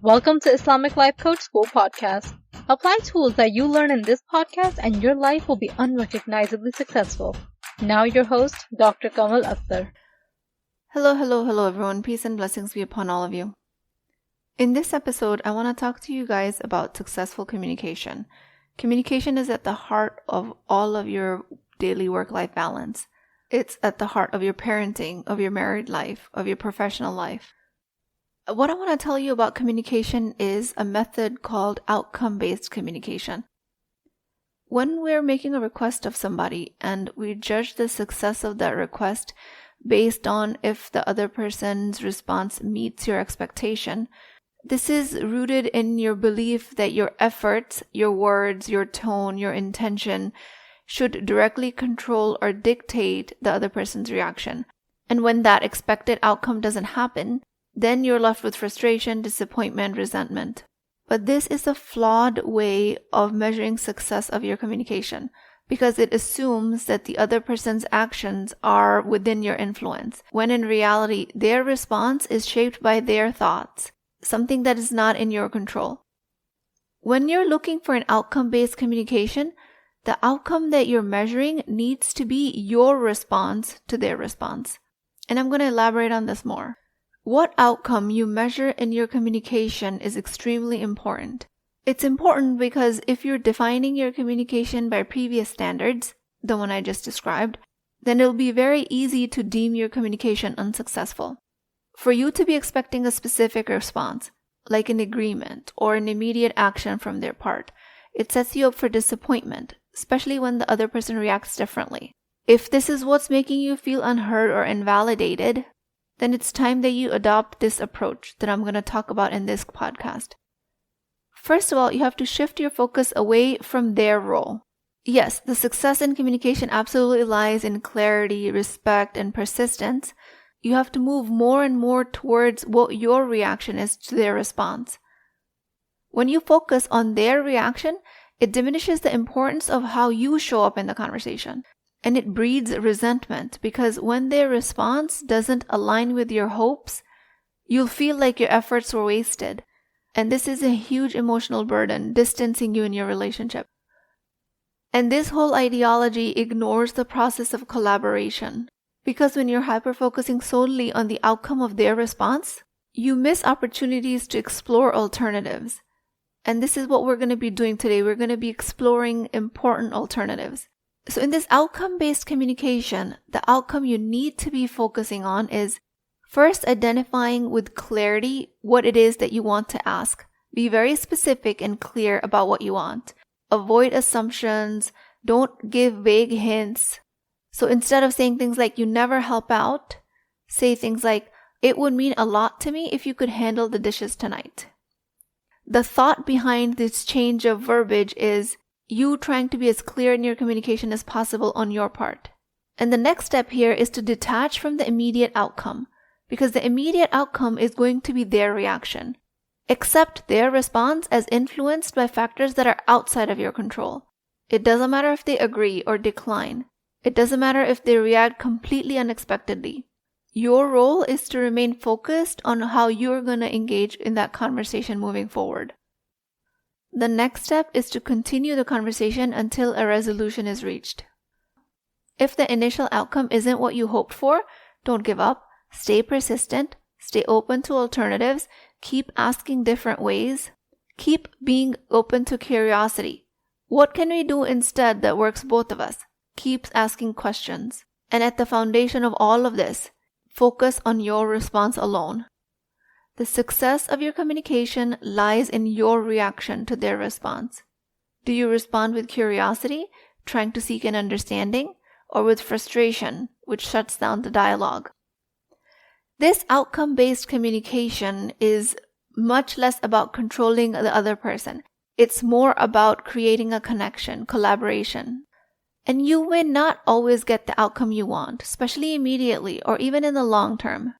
Welcome to Islamic Life Coach School Podcast. Apply tools that you learn in this podcast and your life will be unrecognizably successful. Now your host, Dr. Kamal Akhtar. Hello everyone. Peace and blessings be upon all of you. In this episode, I want to talk to you guys about successful communication. Communication is at the heart of all of your daily work-life balance. It's at the heart of your parenting, of your married life, of your professional life. What I want to tell you about communication is a method called outcome-based communication. When we're making a request of somebody and we judge the success of that request based on if the other person's response meets your expectation, this is rooted in your belief that your efforts, your words, your tone, your intention should directly control or dictate the other person's reaction. And when that expected outcome doesn't happen, then you're left with frustration, disappointment, resentment. But this is a flawed way of measuring success of your communication because it assumes that the other person's actions are within your influence, when in reality, their response is shaped by their thoughts, something that is not in your control. When you're looking for an outcome-based communication, the outcome that you're measuring needs to be your response to their response. And I'm going to elaborate on this more. What outcome you measure in your communication is extremely important. It's important because if you're defining your communication by previous standards, the one I just described, then it'll be very easy to deem your communication unsuccessful. For you to be expecting a specific response, like an agreement or an immediate action from their part, it sets you up for disappointment, especially when the other person reacts differently. If this is what's making you feel unheard or invalidated, then it's time that you adopt this approach that I'm going to talk about in this podcast. First of all, you have to shift your focus away from their role. Yes, the success in communication absolutely lies in clarity, respect, and persistence. You have to move more and more towards what your reaction is to their response. When you focus on their reaction, it diminishes the importance of how you show up in the conversation. And it breeds resentment because when their response doesn't align with your hopes, you'll feel like your efforts were wasted. And this is a huge emotional burden, distancing you in your relationship. And this whole ideology ignores the process of collaboration. Because when you're hyper-focusing solely on the outcome of their response, you miss opportunities to explore alternatives. And this is what we're going to be doing today. We're going to be exploring important alternatives. So in this outcome-based communication, the outcome you need to be focusing on is first identifying with clarity what it is that you want to ask. Be very specific and clear about what you want. Avoid assumptions. Don't give vague hints. So instead of saying things like, you never help out, say things like, it would mean a lot to me if you could handle the dishes tonight. The thought behind this change of verbiage is you trying to be as clear in your communication as possible on your part. And the next step here is to detach from the immediate outcome, because the immediate outcome is going to be their reaction. Accept their response as influenced by factors that are outside of your control. It doesn't matter if they agree or decline. It doesn't matter if they react completely unexpectedly. Your role is to remain focused on how you're going to engage in that conversation moving forward. The next step is to continue the conversation until a resolution is reached. If the initial outcome isn't what you hoped for, don't give up. Stay persistent. Stay open to alternatives. Keep asking different ways. Keep being open to curiosity. What can we do instead that works both of us? Keep asking questions. And at the foundation of all of this, focus on your response alone. The success of your communication lies in your reaction to their response. Do you respond with curiosity, trying to seek an understanding, or with frustration, which shuts down the dialogue? This outcome-based communication is much less about controlling the other person. It's more about creating a connection, collaboration. And you may not always get the outcome you want, especially immediately or even in the long term.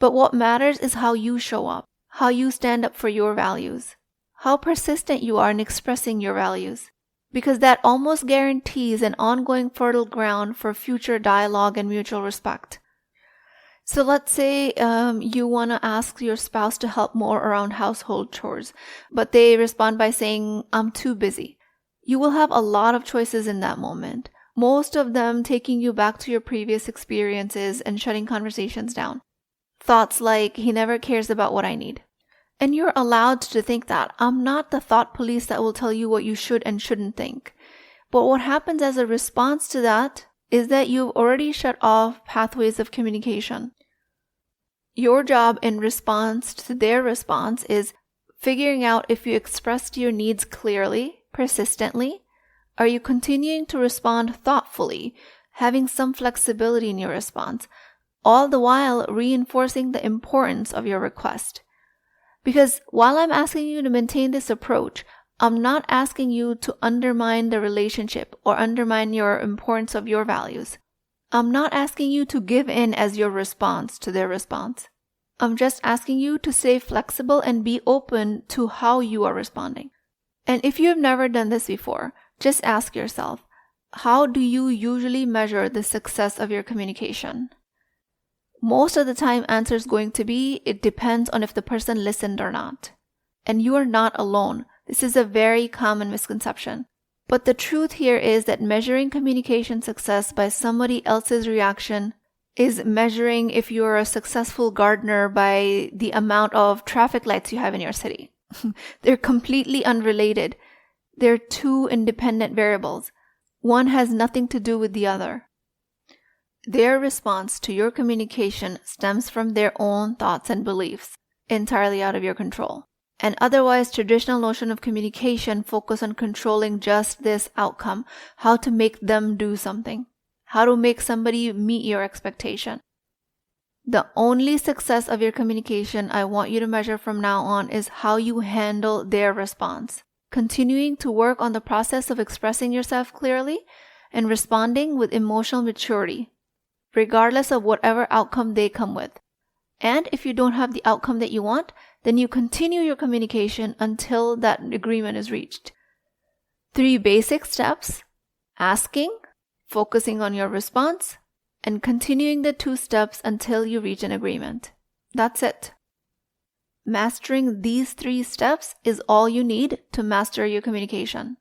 But what matters is how you show up, how you stand up for your values, how persistent you are in expressing your values, because that almost guarantees an ongoing fertile ground for future dialogue and mutual respect. So let's say you want to ask your spouse to help more around household chores, but they respond by saying, I'm too busy. You will have a lot of choices in that moment, most of them taking you back to your previous experiences and shutting conversations down. Thoughts like, he never cares about what I need. And you're allowed to think that. I'm not the thought police that will tell you what you should and shouldn't think. But what happens as a response to that is that you've already shut off pathways of communication. Your job in response to their response is figuring out if you expressed your needs clearly, persistently. Are you continuing to respond thoughtfully, having some flexibility in your response, all the while reinforcing the importance of your request? Because while I'm asking you to maintain this approach, I'm not asking you to undermine the relationship or undermine your importance of your values. I'm not asking you to give in as your response to their response. I'm just asking you to stay flexible and be open to how you are responding. And if you've never done this before, just ask yourself, how do you usually measure the success of your communication? Most of the time, answer is going to be, it depends on if the person listened or not. And you are not alone. This is a very common misconception. But the truth here is that measuring communication success by somebody else's reaction is measuring if you're a successful gardener by the amount of traffic lights you have in your city. They're completely unrelated. They're two independent variables. One has nothing to do with the other. Their response to your communication stems from their own thoughts and beliefs, entirely out of your control. An otherwise traditional notion of communication focus on controlling just this outcome, how to make them do something, how to make somebody meet your expectation. The only success of your communication I want you to measure from now on is how you handle their response, continuing to work on the process of expressing yourself clearly and responding with emotional maturity, regardless of whatever outcome they come with. And if you don't have the outcome that you want, then you continue your communication until that agreement is reached. 3 basic steps: asking, focusing on your response, and continuing the 2 steps until you reach an agreement. That's it. Mastering these 3 steps is all you need to master your communication.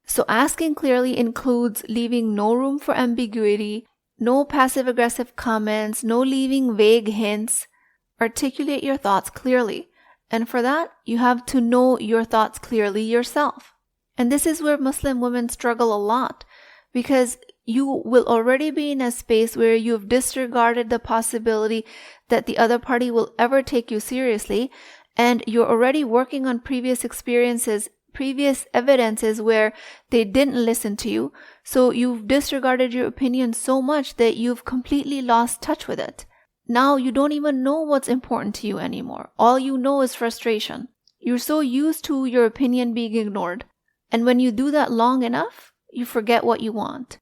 So asking clearly includes leaving no room for ambiguity, no passive-aggressive comments, no leaving vague hints. Articulate your thoughts clearly. And for that, you have to know your thoughts clearly yourself. And this is where Muslim women struggle a lot, because you will already be in a space where you've disregarded the possibility that the other party will ever take you seriously, and you're already working on previous experiences, previous evidences where they didn't listen to you, so you've disregarded your opinion so much that you've completely lost touch with it. Now you don't even know what's important to you anymore. All you know is frustration. You're so used to your opinion being ignored. And when you do that long enough, you forget what you want.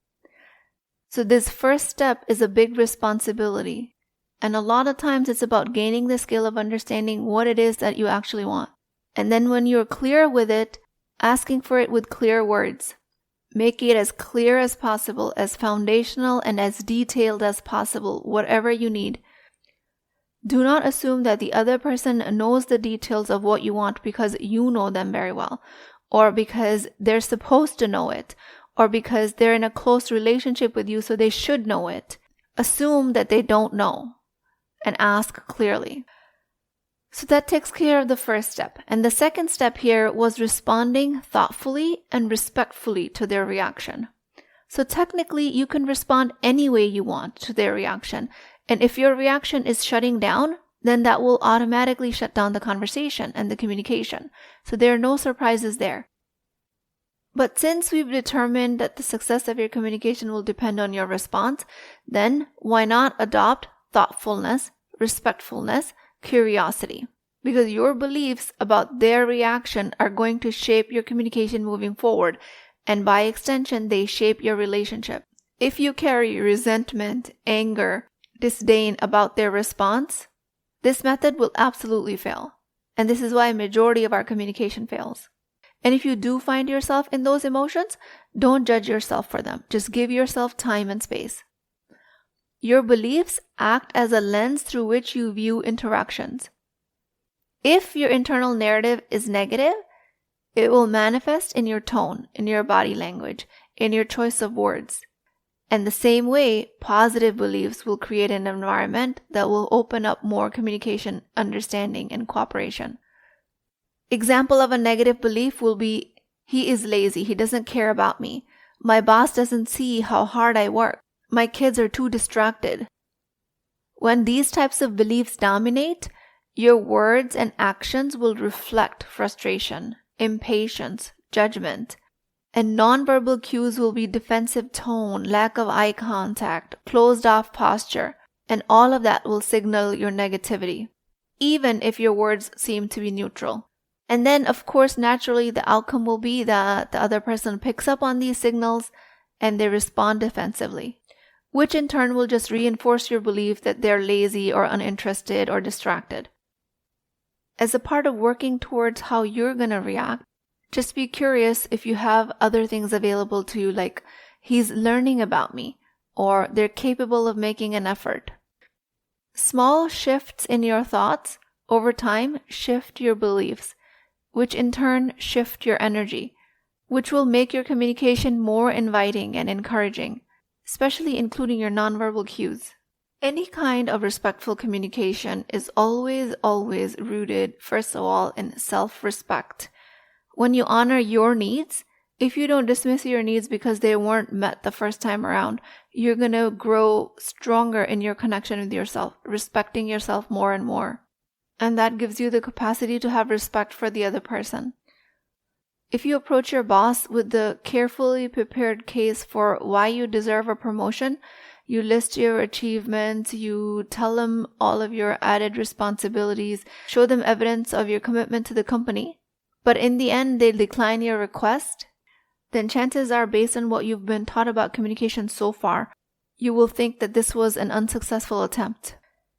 So this first step is a big responsibility. And a lot of times it's about gaining the skill of understanding what it is that you actually want. And then when you're clear with it, asking for it with clear words. Make it as clear as possible, as foundational and as detailed as possible, whatever you need. Do not assume that the other person knows the details of what you want because you know them very well, or because they're supposed to know it, or because they're in a close relationship with you so they should know it. Assume that they don't know and ask clearly. So that takes care of the first step. And the second step here was responding thoughtfully and respectfully to their reaction. So technically, you can respond any way you want to their reaction. And if your reaction is shutting down, then that will automatically shut down the conversation and the communication. So there are no surprises there. But since we've determined that the success of your communication will depend on your response, then why not adopt thoughtfulness, respectfulness, curiosity? Because your beliefs about their reaction are going to shape your communication moving forward, and by extension, they shape your relationship. If you carry resentment, anger, disdain about their response, this method will absolutely fail. And this is why a majority of our communication fails. And if you do find yourself in those emotions, don't judge yourself for them. Just give yourself time and space. Your beliefs act as a lens through which you view interactions. If your internal narrative is negative, it will manifest in your tone, in your body language, in your choice of words. And the same way, positive beliefs will create an environment that will open up more communication, understanding, and cooperation. Example of a negative belief will be, he is lazy, he doesn't care about me. My boss doesn't see how hard I work. My kids are too distracted. When these types of beliefs dominate, your words and actions will reflect frustration, impatience, judgment, and nonverbal cues will be defensive tone, lack of eye contact, closed off posture, and all of that will signal your negativity, even if your words seem to be neutral. And then, of course, naturally, the outcome will be that the other person picks up on these signals and they respond defensively, which in turn will just reinforce your belief that they're lazy or uninterested or distracted. As a part of working towards how you're going to react, just be curious if you have other things available to you, like he's learning about me or they're capable of making an effort. Small shifts in your thoughts over time shift your beliefs, which in turn shift your energy, which will make your communication more inviting and encouraging, especially including your nonverbal cues. Any kind of respectful communication is always rooted, first of all, in self-respect. When you honor your needs, if you don't dismiss your needs because they weren't met the first time around, you're going to grow stronger in your connection with yourself, respecting yourself more and more. And that gives you the capacity to have respect for the other person. If you approach your boss with the carefully prepared case for why you deserve a promotion, you list your achievements, you tell them all of your added responsibilities, show them evidence of your commitment to the company, but in the end they decline your request, then chances are, based on what you've been taught about communication so far, you will think that this was an unsuccessful attempt.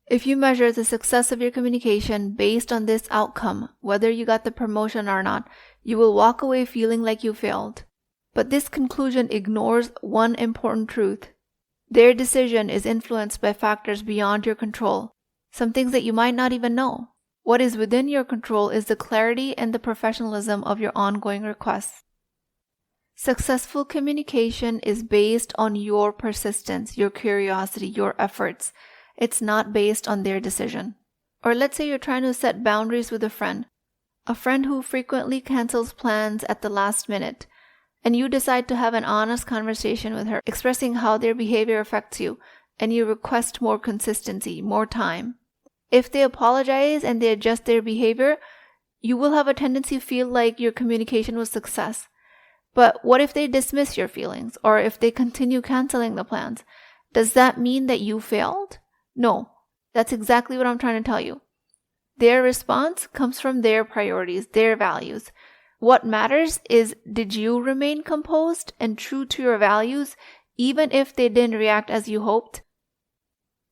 If you measure the success of your communication based on this outcome, whether you got the promotion or not, you will walk away feeling like you failed. But this conclusion ignores one important truth. Their decision is influenced by factors beyond your control, some things that you might not even know. What is within your control is the clarity and the professionalism of your ongoing requests. Successful communication is based on your persistence, your curiosity, your efforts. It's not based on their decision. Or let's say you're trying to set boundaries with a friend who frequently cancels plans at the last minute, and you decide to have an honest conversation with her, expressing how their behavior affects you, and you request more consistency, more time. If they apologize and they adjust their behavior, you will have a tendency to feel like your communication was a success. But what if they dismiss your feelings, or if they continue canceling the plans? Does that mean that you failed? No, that's exactly what I'm trying to tell you. Their response comes from their priorities, their values. What matters is, did you remain composed and true to your values, even if they didn't react as you hoped?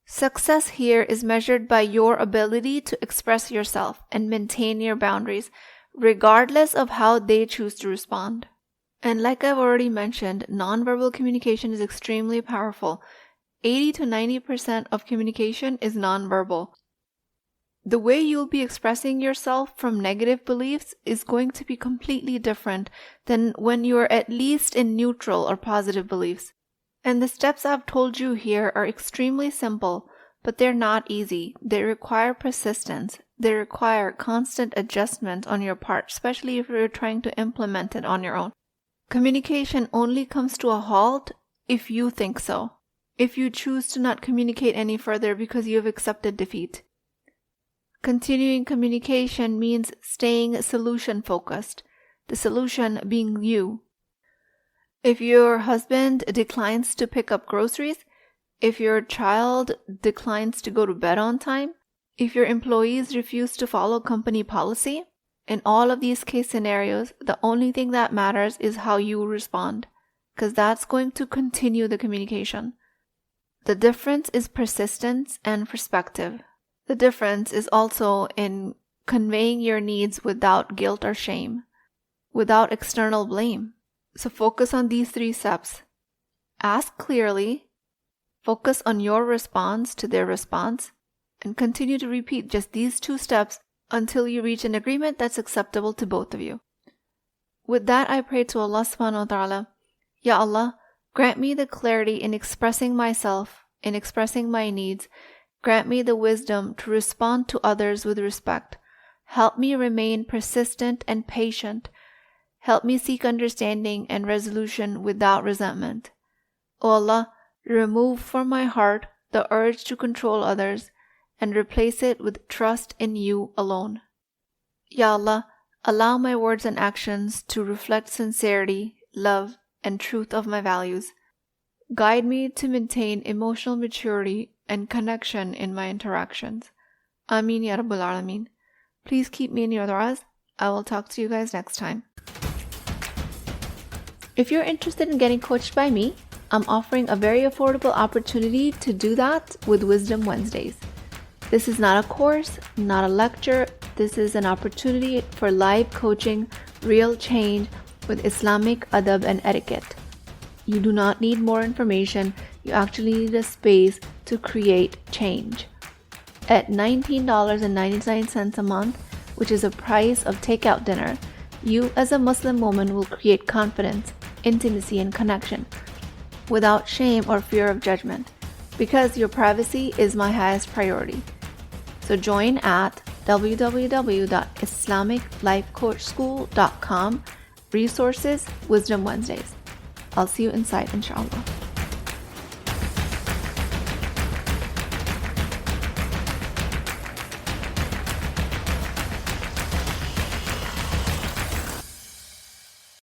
Success here is measured by your ability to express yourself and maintain your boundaries, regardless of how they choose to respond. And like I've already mentioned, nonverbal communication is extremely powerful. 80 to 90% of communication is nonverbal. The way you'll be expressing yourself from negative beliefs is going to be completely different than when you're at least in neutral or positive beliefs. And the steps I've told you here are extremely simple, but they're not easy. They require persistence. They require constant adjustment on your part, especially if you're trying to implement it on your own. Communication only comes to a halt if you think so, if you choose to not communicate any further because you have accepted defeat. Continuing communication means staying solution-focused, the solution being you. If your husband declines to pick up groceries, if your child declines to go to bed on time, if your employees refuse to follow company policy, in all of these case scenarios, the only thing that matters is how you respond, because that's going to continue the communication. The difference is persistence and perspective. The difference is also in conveying your needs without guilt or shame, without external blame. So focus on these 3 steps. Ask clearly, Focus on your response to their response and continue to repeat just these 2 steps until you reach an agreement that's acceptable to both of you. With that, I pray to Allah subhanahu wa ta'ala, Ya Allah, grant me the clarity in expressing myself, in expressing my needs. Grant me the wisdom to respond to others with respect. Help me remain persistent and patient. Help me seek understanding and resolution without resentment. O Allah, remove from my heart the urge to control others and replace it with trust in you alone. Ya Allah, allow my words and actions to reflect sincerity, love, and truth of my values. Guide me to maintain emotional maturity and connection in my interactions. Ameen Ya Rabbal Alameen. Please keep me in your du'as. I will talk to you guys next time. If you're interested in getting coached by me, I'm offering a very affordable opportunity to do that with Wisdom Wednesdays. This is not a course, not a lecture. This is an opportunity for live coaching, real change with Islamic adab and etiquette. You do not need more information. You actually need a space to create change. At $19.99 a month, which is a price of takeout dinner, you as a Muslim woman will create confidence, intimacy, and connection without shame or fear of judgment, because your privacy is my highest priority. So join at www.islamiclifecoachschool.com, resources, Wisdom Wednesdays. I'll see you inside, inshallah.